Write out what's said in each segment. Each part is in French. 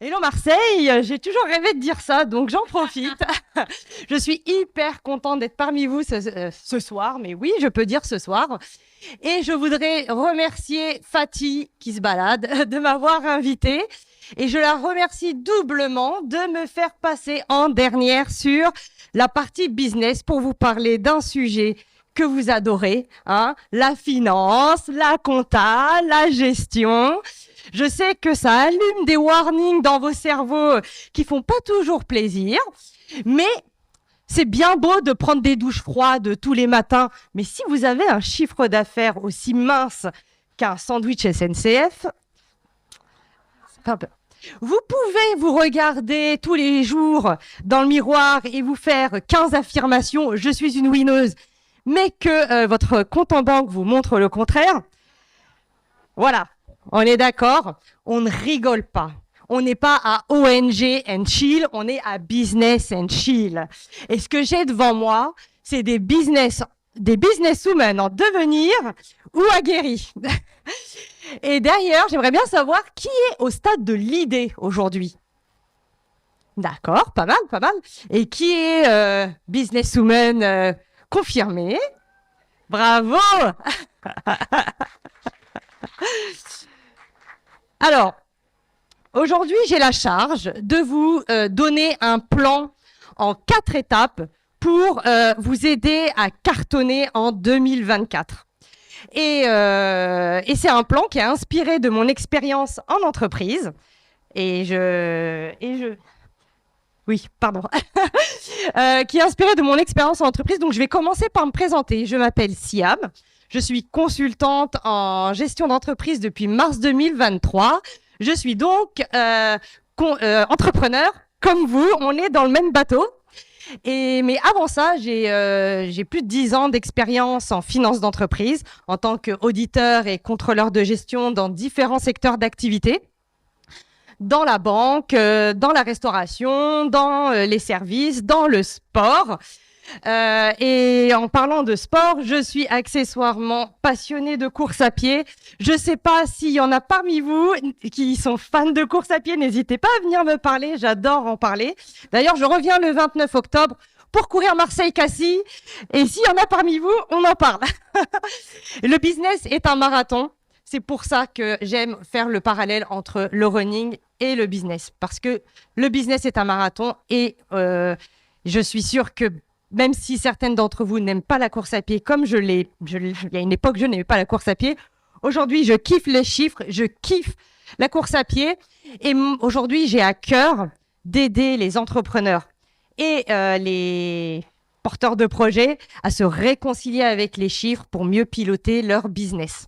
Hello Marseille, j'ai toujours rêvé de dire ça, donc j'en profite. Je suis hyper contente d'être parmi vous ce soir, mais oui, je peux dire ce soir. Et je voudrais remercier Fatih qui se balade de m'avoir invitée. Et je la remercie doublement de me faire passer en dernière sur la partie business pour vous parler d'un sujet que vous adorez, hein, la finance, la compta, la gestion. Je sais que ça allume des warnings dans vos cerveaux qui font pas toujours plaisir, mais c'est bien beau de prendre des douches froides tous les matins. Mais si vous avez un chiffre d'affaires aussi mince qu'un sandwich SNCF, enfin, vous pouvez vous regarder tous les jours dans le miroir et vous faire 15 affirmations « je suis une winneuse », mais que votre compte en banque vous montre le contraire. Voilà, on est d'accord, on ne rigole pas. On n'est pas à ONG and chill, on est à business and chill. Et ce que j'ai devant moi, c'est des businesswomen en devenir ou aguerris. Et d'ailleurs, j'aimerais bien savoir qui est au stade de l'idée aujourd'hui. D'accord, pas mal, pas mal. Et qui est businesswoman confirmée? Bravo! Alors, aujourd'hui, j'ai la charge de vous donner un plan en 4 étapes pour vous aider à cartonner en 2024. Et c'est un plan qui est inspiré de mon expérience en entreprise. Oui, pardon. Qui est inspiré de mon expérience en entreprise. Donc, je vais commencer par me présenter. Je m'appelle Siam. Je suis consultante en gestion d'entreprise depuis mars 2023. Je suis donc entrepreneur comme vous. On est dans le même bateau. Mais avant ça, j'ai plus de 10 ans d'expérience en finance d'entreprise en tant qu'auditeur et contrôleur de gestion dans différents secteurs d'activité, dans la banque, dans la restauration, dans les services, dans le sport. Et en parlant de sport, je suis accessoirement passionnée de course à pied. Je ne sais pas s'il y en a parmi vous qui sont fans de course à pied, n'hésitez pas à venir me parler, j'adore en parler. D'ailleurs, je reviens le 29 octobre pour courir Marseille-Cassis. Et s'il y en a parmi vous, on en parle. Le business est un marathon. C'est pour ça que j'aime faire le parallèle entre le running et le business. Parce que le business est un marathon et je suis sûre que même si certaines d'entre vous n'aiment pas la course à pied, comme il y a une époque, je n'aimais pas la course à pied. Aujourd'hui, je kiffe les chiffres, je kiffe la course à pied. Et aujourd'hui, j'ai à cœur d'aider les entrepreneurs et les porteurs de projets à se réconcilier avec les chiffres pour mieux piloter leur business.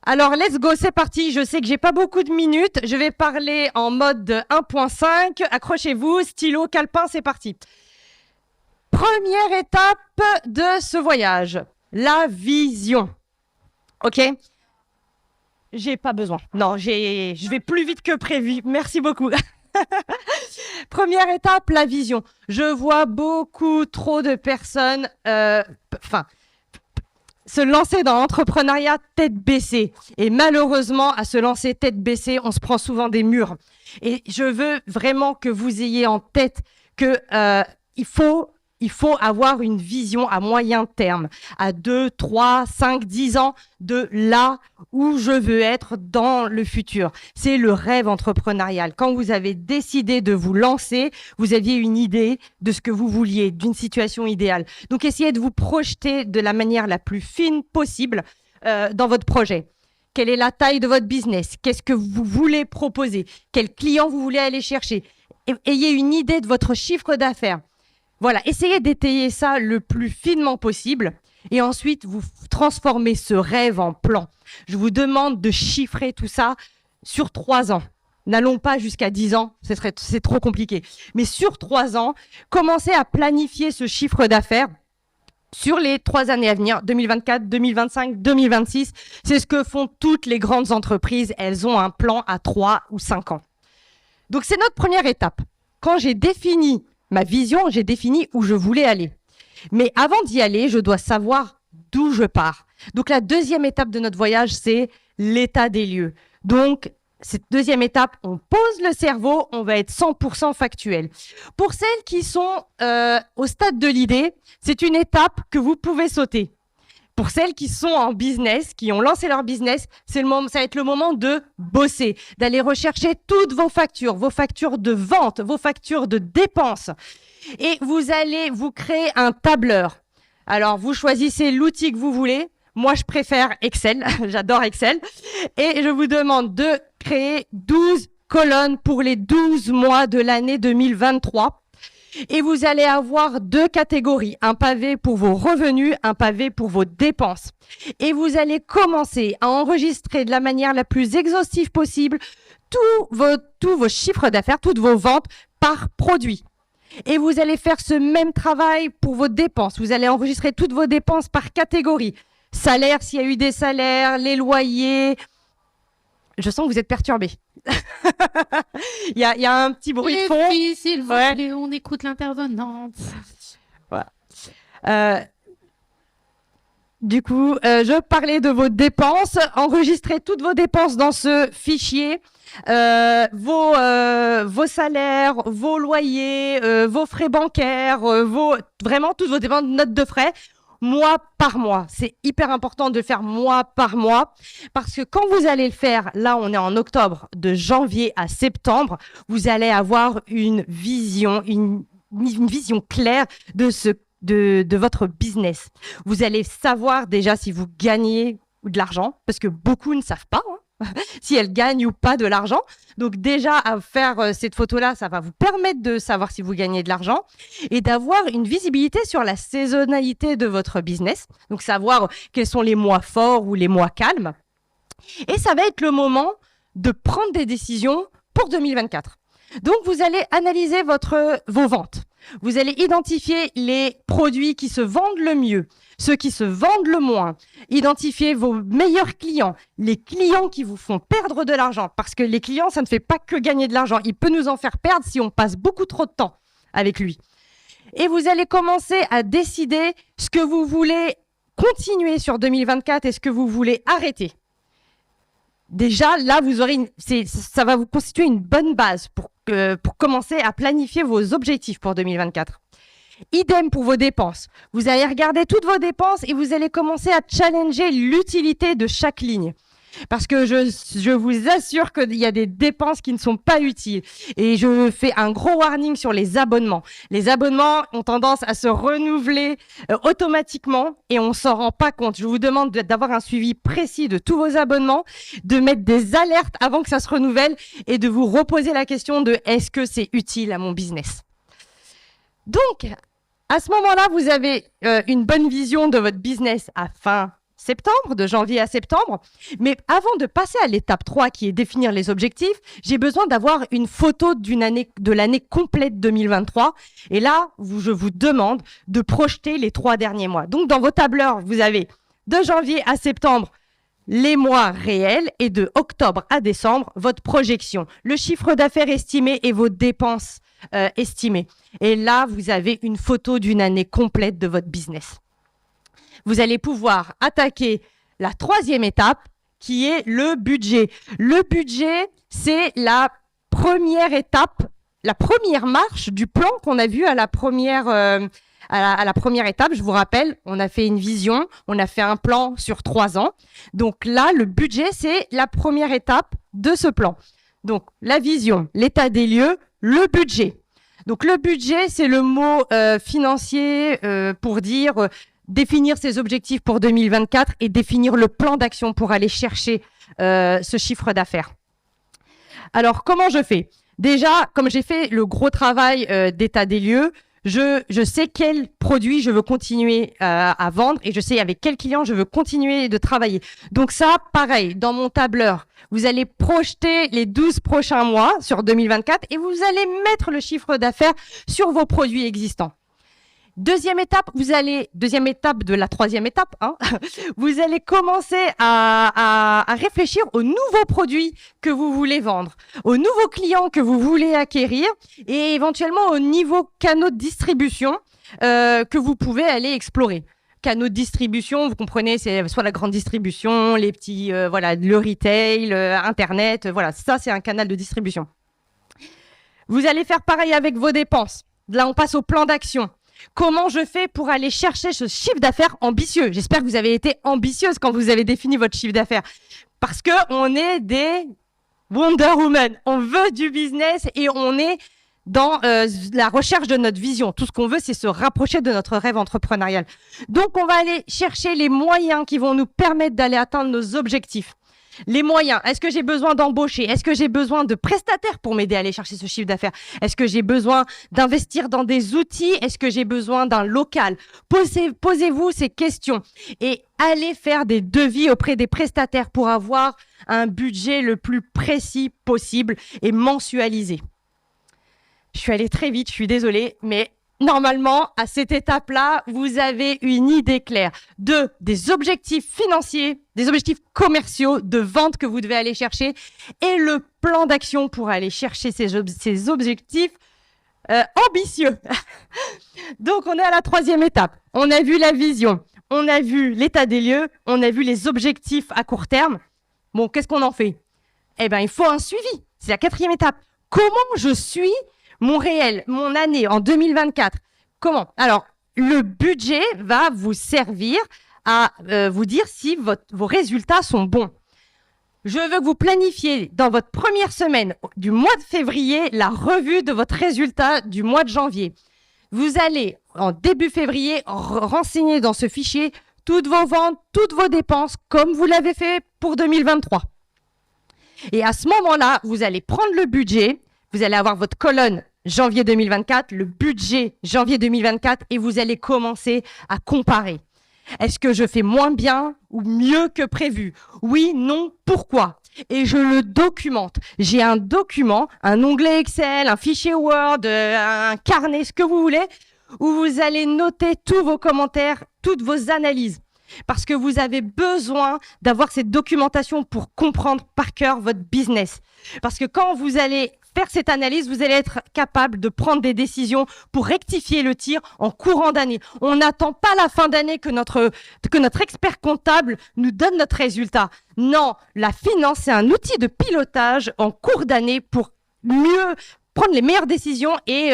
Alors, let's go, c'est parti. Je sais que j'ai pas beaucoup de minutes. Je vais parler en mode 1.5. Accrochez-vous, stylo, calepin, c'est parti. Première étape de ce voyage, la vision. Ok? J'ai pas besoin. Non, je vais plus vite que prévu. Merci beaucoup. Première étape, la vision. Je vois beaucoup trop de personnes, se lancer dans l'entrepreneuriat tête baissée. Et malheureusement, à se lancer tête baissée, on se prend souvent des murs. Et je veux vraiment que vous ayez en tête que il faut avoir une vision à moyen terme, à 2, 3, 5, 10 ans de là où je veux être dans le futur. C'est le rêve entrepreneurial. Quand vous avez décidé de vous lancer, vous aviez une idée de ce que vous vouliez, d'une situation idéale. Donc, essayez de vous projeter de la manière la plus fine possible dans votre projet. Quelle est la taille de votre business? Qu'est-ce que vous voulez proposer? Quel client vous voulez aller chercher? Ayez une idée de votre chiffre d'affaires. Voilà, essayez d'étayer ça le plus finement possible et ensuite vous transformez ce rêve en plan. Je vous demande de chiffrer tout ça sur 3 ans. N'allons pas jusqu'à 10 ans, c'est trop compliqué. Mais sur 3 ans, commencez à planifier ce chiffre d'affaires sur les 3 années à venir, 2024, 2025, 2026. C'est ce que font toutes les grandes entreprises. Elles ont un plan à 3 ou 5 ans. Donc c'est notre première étape. Quand j'ai défini ma vision, j'ai défini où je voulais aller. Mais avant d'y aller, je dois savoir d'où je pars. Donc la deuxième étape de notre voyage, c'est l'état des lieux. Donc Cette deuxième étape, on pose le cerveau, on va être 100% factuel. Pour celles qui sont au stade de l'idée, c'est une étape que vous pouvez sauter. Pour celles qui sont en business, qui ont lancé leur business, ça va être le moment de bosser, d'aller rechercher toutes vos factures de vente, vos factures de dépenses. Et vous allez vous créer un tableur. Alors, vous choisissez l'outil que vous voulez. Moi, je préfère Excel. J'adore Excel. Et je vous demande de créer 12 colonnes pour les 12 mois de l'année 2023. Et vous allez avoir 2 catégories. Un pavé pour vos revenus, un pavé pour vos dépenses. Et vous allez commencer à enregistrer de la manière la plus exhaustive possible tous vos chiffres d'affaires, toutes vos ventes par produit. Et vous allez faire ce même travail pour vos dépenses. Vous allez enregistrer toutes vos dépenses par catégorie. Salaire, s'il y a eu des salaires, les loyers. Je sens que vous êtes perturbés. il y a un petit bruit de fond. Filles, s'il vous plaît, on écoute l'intervenante. Voilà. Du coup, je parlais de vos dépenses. Enregistrez toutes vos dépenses dans ce fichier. Vos salaires, vos loyers, vos frais bancaires, vraiment toutes vos dépenses, notes de frais, mois par mois. C'est hyper important de le faire mois par mois parce que quand vous allez le faire, là on est en octobre, de janvier à septembre, vous allez avoir une vision claire de votre business. Vous allez savoir déjà si vous gagnez de l'argent parce que beaucoup ne savent pas. Si elle gagne ou pas de l'argent. Donc déjà, à faire cette photo-là, ça va vous permettre de savoir si vous gagnez de l'argent et d'avoir une visibilité sur la saisonnalité de votre business. Donc savoir quels sont les mois forts ou les mois calmes. Et ça va être le moment de prendre des décisions pour 2024. Donc vous allez analyser vos ventes. Vous allez identifier les produits qui se vendent le mieux, ceux qui se vendent le moins. Identifiez vos meilleurs clients, les clients qui vous font perdre de l'argent. Parce que les clients, ça ne fait pas que gagner de l'argent. Il peut nous en faire perdre si on passe beaucoup trop de temps avec lui. Et vous allez commencer à décider ce que vous voulez continuer sur 2024 et ce que vous voulez arrêter. Déjà, là, ça va vous constituer une bonne base pour commencer à planifier vos objectifs pour 2024. Idem pour vos dépenses. Vous allez regarder toutes vos dépenses et vous allez commencer à challenger l'utilité de chaque ligne. Parce que je vous assure qu'il y a des dépenses qui ne sont pas utiles. Et je fais un gros warning sur les abonnements. Les abonnements ont tendance à se renouveler automatiquement et on s'en rend pas compte. Je vous demande d'avoir un suivi précis de tous vos abonnements, de mettre des alertes avant que ça se renouvelle et de vous reposer la question de est-ce que c'est utile à mon business. Donc, à ce moment-là, vous avez une bonne vision de votre business à fin septembre, de janvier à septembre. Mais avant de passer à l'étape 3, qui est définir les objectifs, j'ai besoin d'avoir une photo de l'année complète 2023. Et là, je vous demande de projeter les 3 derniers mois. Donc, dans vos tableurs, vous avez de janvier à septembre les mois réels et de octobre à décembre, votre projection, le chiffre d'affaires estimé et vos dépenses estimées. Et là, vous avez une photo d'une année complète de votre business. Vous allez pouvoir attaquer la 3e étape qui est le budget. Le budget, c'est la première étape, la première marche du plan qu'on a vu à la première étape. Je vous rappelle, on a fait une vision, on a fait un plan sur 3 ans. Donc là, le budget, c'est la première étape de ce plan. Donc la vision, l'état des lieux, le budget. Donc le budget, c'est le mot financier pour dire définir ses objectifs pour 2024 et définir le plan d'action pour aller chercher ce chiffre d'affaires. Alors, comment je fais? Déjà, comme j'ai fait le gros travail d'état des lieux, je sais quels produits je veux continuer à vendre et je sais avec quels clients je veux continuer de travailler. Donc ça, pareil, dans mon tableur, vous allez projeter les 12 prochains mois sur 2024 et vous allez mettre le chiffre d'affaires sur vos produits existants. Deuxième étape de la 3e étape, vous allez commencer à réfléchir aux nouveaux produits que vous voulez vendre, aux nouveaux clients que vous voulez acquérir et éventuellement aux nouveaux canaux de distribution que vous pouvez aller explorer. canaux de distribution. Vous comprenez, c'est soit la grande distribution, les petits, le retail, Internet. Voilà, ça, c'est un canal de distribution. Vous allez faire pareil avec vos dépenses. Là, on passe au plan d'action. Comment je fais pour aller chercher ce chiffre d'affaires ambitieux? J'espère que vous avez été ambitieuse quand vous avez défini votre chiffre d'affaires. Parce que on est des Wonder Woman. On veut du business et on est dans la recherche de notre vision. Tout ce qu'on veut, c'est se rapprocher de notre rêve entrepreneurial. Donc, on va aller chercher les moyens qui vont nous permettre d'aller atteindre nos objectifs. Les moyens, est-ce que j'ai besoin d'embaucher? Est-ce que j'ai besoin de prestataires pour m'aider à aller chercher ce chiffre d'affaires? Est-ce que j'ai besoin d'investir dans des outils? Est-ce que j'ai besoin d'un local? Posez-vous ces questions et allez faire des devis auprès des prestataires pour avoir un budget le plus précis possible et mensualisé. Je suis allée très vite, je suis désolée, mais normalement, à cette étape-là, vous avez une idée claire des objectifs financiers, des objectifs commerciaux, de vente que vous devez aller chercher et le plan d'action pour aller chercher ces objectifs ambitieux. Donc, on est à la 3e étape. On a vu la vision, on a vu l'état des lieux, on a vu les objectifs à court terme. Bon, qu'est-ce qu'on en fait? Eh bien, il faut un suivi. C'est la 4e étape. Comment je suis mon réel, mon année en 2024? Comment? Alors, le budget va vous servir à vous dire si vos résultats sont bons. Je veux que vous planifiez dans votre première semaine du mois de février la revue de votre résultat du mois de janvier. Vous allez, en début février, renseigner dans ce fichier toutes vos ventes, toutes vos dépenses, comme vous l'avez fait pour 2023. Et à ce moment-là, vous allez prendre le budget, vous allez avoir votre colonne janvier 2024, le budget janvier 2024, et vous allez commencer à comparer. Est-ce que je fais moins bien ou mieux que prévu? Oui, non, pourquoi? Et je le documente. J'ai un document, un onglet Excel, un fichier Word, un carnet, ce que vous voulez, où vous allez noter tous vos commentaires, toutes vos analyses. Parce que vous avez besoin d'avoir cette documentation pour comprendre par cœur votre business. Parce que quand vous allez faire cette analyse, vous allez être capable de prendre des décisions pour rectifier le tir en courant d'année. On n'attend pas la fin d'année que notre expert comptable nous donne notre résultat. Non, la finance, c'est un outil de pilotage en cours d'année pour mieux prendre les meilleures décisions et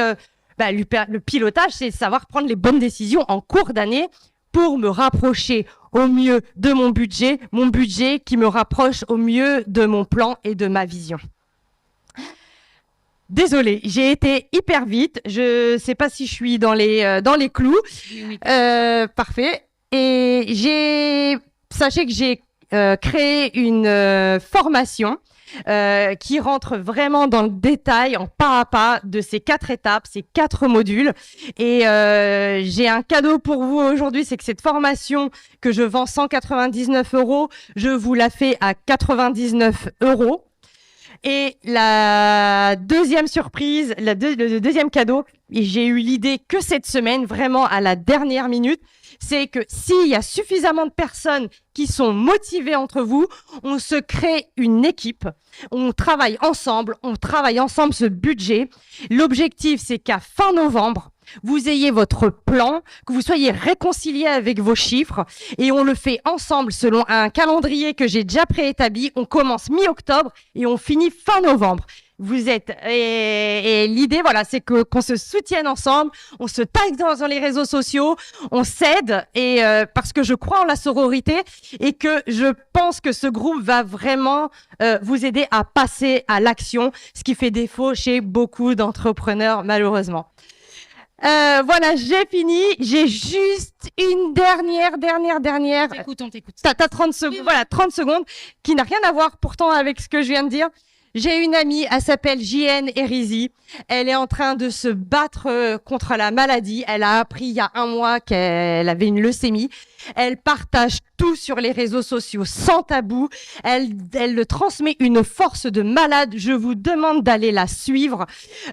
le pilotage, c'est savoir prendre les bonnes décisions en cours d'année pour me rapprocher au mieux de mon budget qui me rapproche au mieux de mon plan et de ma vision. Désolée, j'ai été hyper vite. Je sais pas si je suis dans les clous. Oui. Parfait. Et sachez que j'ai créé une formation qui rentre vraiment dans le détail, en pas à pas, de ces 4 étapes, ces 4 modules. Et j'ai un cadeau pour vous aujourd'hui, c'est que cette formation que je vends 199 €, je vous la fais à 99 €. Et la deuxième surprise, le deuxième cadeau, et j'ai eu l'idée que cette semaine, vraiment à la dernière minute, c'est que s'il y a suffisamment de personnes qui sont motivées entre vous, on se crée une équipe, on travaille ensemble ce budget. L'objectif, c'est qu'à fin novembre, vous ayez votre plan, que vous soyez réconciliés avec vos chiffres et on le fait ensemble selon un calendrier que j'ai déjà préétabli. On commence mi-octobre et on finit fin novembre. Et l'idée, voilà, c'est qu'on se soutienne ensemble, on se tag dans les réseaux sociaux, on s'aide et parce que je crois en la sororité et que je pense que ce groupe va vraiment vous aider à passer à l'action, ce qui fait défaut chez beaucoup d'entrepreneurs malheureusement. Voilà, j'ai fini. J'ai juste une dernière. On t'écoute. T'as 30 secondes, voilà, 30 secondes, qui n'a rien à voir pourtant avec ce que je viens de dire. J'ai une amie, elle s'appelle JN Erizi. Elle est en train de se battre contre la maladie. Elle a appris il y a 1 mois qu'elle avait une leucémie. Elle partage tout sur les réseaux sociaux sans tabou. Elle le transmet une force de malade. Je vous demande d'aller la suivre.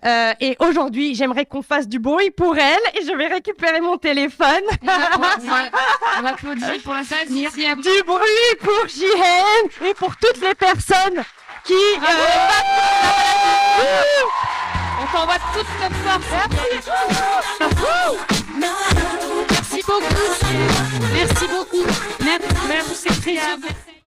Et aujourd'hui, j'aimerais qu'on fasse du bruit pour elle. Et je vais récupérer mon téléphone. On applaudit pour la salle. Merci à vous. Du bruit pour JN et pour toutes les personnes qui on t'envoie toute notre force. Merci.